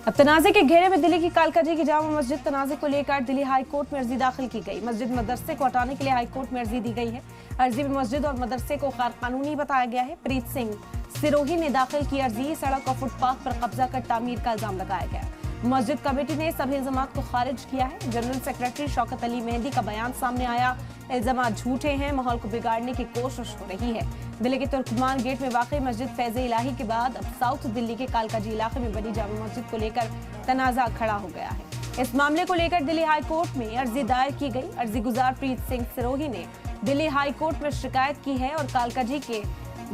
अब तनाज़े के घेरे में दिल्ली की कालकाजी की जामा मस्जिद। तनाज़े को लेकर दिल्ली हाई कोर्ट में अर्जी दाखिल की गई। मस्जिद मदरसे को हटाने के लिए हाई कोर्ट में अर्जी दी गई है। अर्जी में मस्जिद और मदरसे को गैर कानूनी बताया गया है। प्रीत सिंह सिरोही ने दाखिल की अर्जी। सड़क और फुटपाथ पर कब्जा कर तामीर का इल्जाम लगाया गया। मस्जिद कमेटी ने सभी इल्जाम को खारिज किया है। जनरल सेक्रेटरी शौकत अली मेहंदी का बयान सामने आया। इल्जाम झूठे हैं, माहौल को बिगाड़ने की कोशिश हो रही है। दिल्ली के तुर्कमान गेट में वाकई मस्जिद फैज़ इलाही के बाद अब साउथ दिल्ली के कालकाजी इलाके में बनी जामा मस्जिद को लेकर तनाज़ा खड़ा हो गया है। इस मामले को लेकर दिल्ली हाई कोर्ट में अर्जी दायर की गई। अर्जी गुजार प्रीत सिंह सिरोही ने दिल्ली हाई कोर्ट में शिकायत की है और कालकाजी के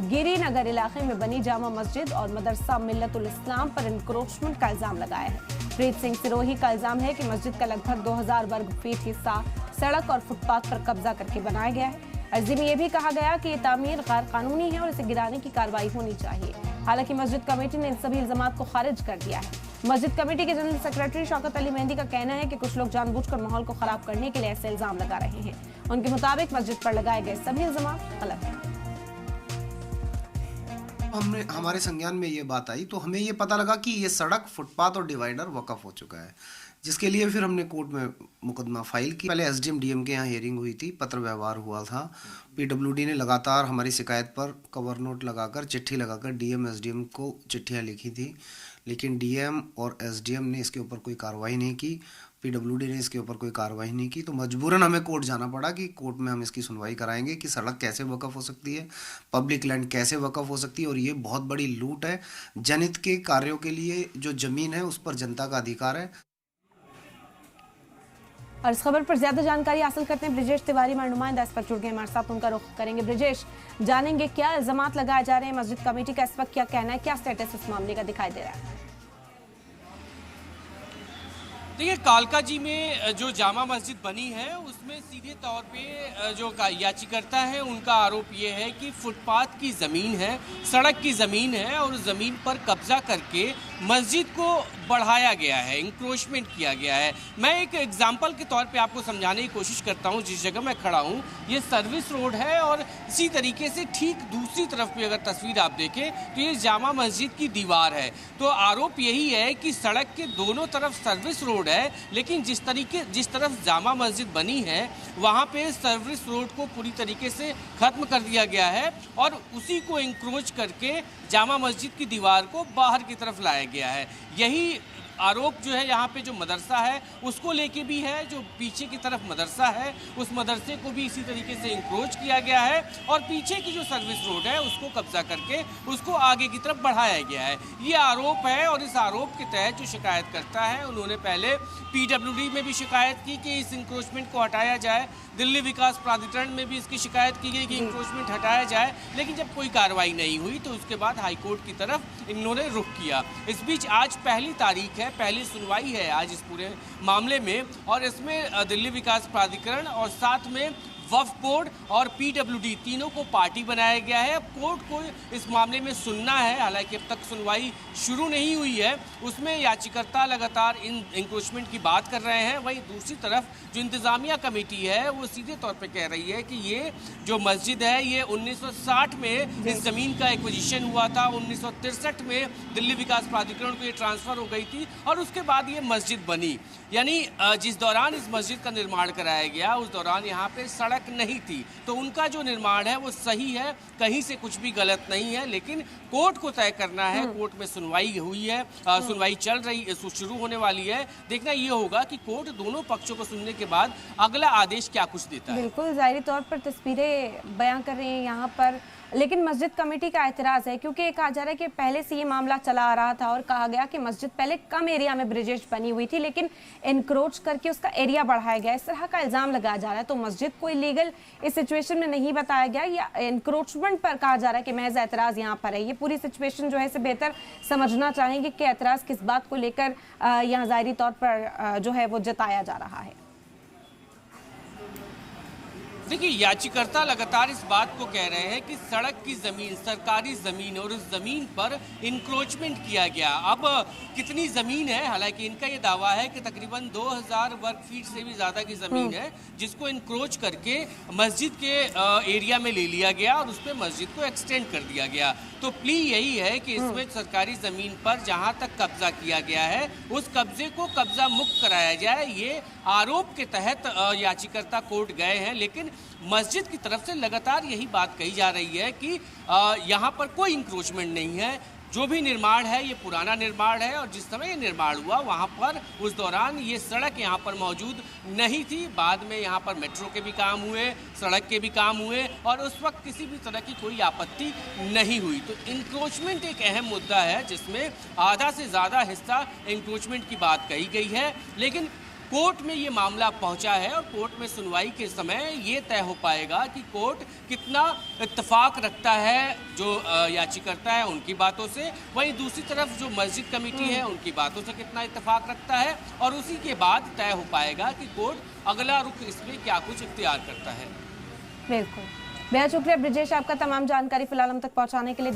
गिरिनगर इलाके में बनी जामा मस्जिद और मदरसा मिल्लतुल इस्लाम पर इंक्रोचमेंट का इल्जाम लगाया है। प्रीत सिंह सिरोही का इल्जाम है कि मस्जिद का लगभग 2000 वर्ग फीट हिस्सा सड़क और फुटपाथ पर कब्जा करके बनाया गया है। अर्जी में यह भी कहा गया कि ये तामीर गैर कानूनी है और इसे गिराने की कार्रवाई होनी चाहिए। हालांकि मस्जिद कमेटी ने इन सभी इल्जामात को खारिज कर दिया है। मस्जिद कमेटी के जनरल सेक्रेटरी शौकत अली मेहंदी का कहना है कि कुछ लोग जानबूझकर माहौल को खराब करने के लिए ऐसे इल्जाम लगा रहे हैं। उनके मुताबिक मस्जिद पर लगाए गए सभी इल्जाम गलत हैं। हमारे संज्ञान में ये बात आई तो हमें ये पता लगा कि ये सड़क, फुटपाथ और डिवाइडर वक़फ़ हो चुका है, जिसके लिए फिर हमने कोर्ट में मुकदमा फाइल की। पहले एसडीएम डीएम के यहाँ हियरिंग हुई थी, पत्र व्यवहार हुआ था। पीडब्ल्यूडी ने लगातार हमारी शिकायत पर कवर नोट लगाकर, चिट्ठी लगाकर डीएम एसडीएम को चिट्ठियाँ लिखी थी, लेकिन डीएम और एसडीएम ने इसके ऊपर कोई कार्रवाई नहीं की। पीडब्ल्यूडी ने इसके ऊपर कोई कार्रवाई नहीं की, तो मजबूरन हमें कोर्ट जाना पड़ा कि कोर्ट में हम इसकी सुनवाई कराएंगे कि सड़क कैसे वक़फ़ हो सकती है, पब्लिक लैंड कैसे वक़फ़ हो सकती है। और ये बहुत बड़ी लूट है। जनहित के कार्यों के लिए जो ज़मीन है उस पर जनता का अधिकार है। और इस खबर पर ज्यादा जानकारी हासिल करते हैं ब्रिजेश तिवारी, हमारे नुमाइंदा इस पर जुड़ गए हमारे साथ। उनका रुख करेंगे। ब्रिजेश, जानेंगे क्या इल्जामात लगाए जा रहे हैं, मस्जिद कमेटी का इस वक्त क्या कहना है, क्या स्टेटस इस मामले का दिखाई दे रहा है? देखिए, कालकाजी में जो जामा मस्जिद बनी है उसमें सीधे तौर पे जो याचिकर्ता है उनका आरोप ये है कि फुटपाथ की ज़मीन है, सड़क की ज़मीन है और उस ज़मीन पर कब्जा करके मस्जिद को बढ़ाया गया है, इंक्रोचमेंट किया गया है। मैं एक एग्जाम्पल के तौर पे आपको समझाने की कोशिश करता हूँ। जिस जगह मैं खड़ा हूँ ये सर्विस रोड है और इसी तरीके से ठीक दूसरी तरफ भी अगर तस्वीर आप देखें तो ये जामा मस्जिद की दीवार है। तो आरोप यही है कि सड़क के दोनों तरफ सर्विस रोड है, लेकिन जिस तरफ जामा मस्जिद बनी है वहाँ पे सर्विस रोड को पूरी तरीके से ख़त्म कर दिया गया है और उसी को इंक्रोच करके जामा मस्जिद की दीवार को बाहर की तरफ लाया गया है। यही आरोप जो है यहाँ पे जो मदरसा है उसको लेके भी है। जो पीछे की तरफ मदरसा है उस मदरसे को भी इसी तरीके से इंक्रोच किया गया है और पीछे की जो सर्विस रोड है उसको कब्जा करके उसको आगे की तरफ बढ़ाया गया है। ये आरोप है और इस आरोप के तहत जो शिकायत करता है उन्होंने पहले पीडब्ल्यूडी में भी शिकायत की कि इस इंक्रोचमेंट को हटाया जाए। दिल्ली विकास प्राधिकरण में भी इसकी शिकायत की गई कि इंक्रोचमेंट हटाया जाए, लेकिन जब कोई कार्रवाई नहीं हुई तो उसके बाद हाईकोर्ट की तरफ इन्होंने रुख किया। इस बीच आज पहली तारीख है, पहली सुनवाई है आज इस पूरे मामले में और इसमें दिल्ली विकास प्राधिकरण और साथ में वक्फ बोर्ड और पीडब्ल्यूडी तीनों को पार्टी बनाया गया है। अब कोर्ट को इस मामले में सुनना है, हालांकि अब तक सुनवाई शुरू नहीं हुई है। उसमें याचिकर्ता लगातार इन इंक्रोचमेंट की बात कर रहे हैं। वहीं दूसरी तरफ जो इंतज़ामिया कमेटी है वो सीधे तौर पे कह रही है कि ये जो मस्जिद है ये 1960 में इस ज़मीन का एक्विजिशन हुआ था। 1963 में दिल्ली विकास प्राधिकरण को ये ट्रांसफ़र हो गई थी और उसके बाद ये मस्जिद बनी। यानी जिस दौरान इस मस्जिद का निर्माण कराया गया उस दौरान यहाँ पे सड़क नहीं थी, तो उनका जो निर्माण है वो सही है, कहीं से कुछ भी गलत नहीं है। लेकिन कोर्ट को तय करना है। कोर्ट में सुनवाई हुई है, सुनवाई चल रही, शुरू होने वाली है। देखना ये होगा कि कोर्ट दोनों पक्षों को सुनने के बाद अगला आदेश क्या कुछ देता है। बिल्कुल जाहिर तौर पर तस्वीरें बयां कर रहे हैं यहाँ पर, लेकिन मस्जिद कमेटी का एतराज़ है क्योंकि ये कहा जा रहा है कि पहले से ये मामला चला आ रहा था और कहा गया कि मस्जिद पहले कम एरिया में ब्रिजेश बनी हुई थी लेकिन इनक्रोच करके उसका एरिया बढ़ाया गया। इस तरह का इल्ज़ाम लगाया जा रहा है। तो मस्जिद को इलीगल इस सिचुएशन में नहीं बताया गया या इनक्रोचमेंट पर कहा जा रहा है कि महज एतराज़ यहाँ पर है। ये पूरी सिचुएशन जो है इसे बेहतर समझना चाहेंगे कि एतराज़ किस बात को लेकर यहाँ ज़ाहिरी तौर पर जो है वो जताया जा रहा है। देखिए, याचिकर्ता लगातार इस बात को कह रहे हैं कि सड़क की ज़मीन सरकारी ज़मीन और उस ज़मीन पर इंक्रोचमेंट किया गया। अब कितनी ज़मीन है, हालांकि इनका ये दावा है कि तकरीबन 2000 वर्ग फीट से भी ज़्यादा की ज़मीन है जिसको इंक्रोच करके मस्जिद के एरिया में ले लिया गया और उस पर मस्जिद को एक्सटेंड कर दिया गया। तो प्ली यही है कि इसमें सरकारी जमीन पर जहां तक कब्जा किया गया है उस कब्जे को कब्जा मुक्त कराया जाए। ये आरोप के तहत याचिकाकर्ता कोर्ट गए हैं, लेकिन मस्जिद की तरफ से लगातार यही बात कही जा रही है कि यहाँ पर कोई इंक्रोचमेंट नहीं है। जो भी निर्माण है ये पुराना निर्माण है और जिस समय ये निर्माण हुआ वहाँ पर उस दौरान ये सड़क यहाँ पर मौजूद नहीं थी। बाद में यहाँ पर मेट्रो के भी काम हुए, सड़क के भी काम हुए और उस वक्त किसी भी तरह की कोई आपत्ति नहीं हुई। तो इंक्रोचमेंट एक अहम मुद्दा है जिसमें आधा से ज़्यादा हिस्सा इंक्रोचमेंट की बात कही गई है, लेकिन कोर्ट में ये मामला पहुंचा है और कोर्ट में सुनवाई के समय ये तय हो पाएगा कि कोर्ट कितना इत्तेफाक रखता है जो याचिकाकर्ता है उनकी बातों से, वहीं दूसरी तरफ जो मस्जिद कमेटी है उनकी बातों से कितना इत्तेफाक रखता है और उसी के बाद तय हो पाएगा कि कोर्ट अगला रुख इसमें क्या कुछ इख्तियार करता है। बिल्कुल, बेहद शुक्रिया ब्रिजेश आपका तमाम जानकारी फिलहाल हम तक पहुँचाने के लिए।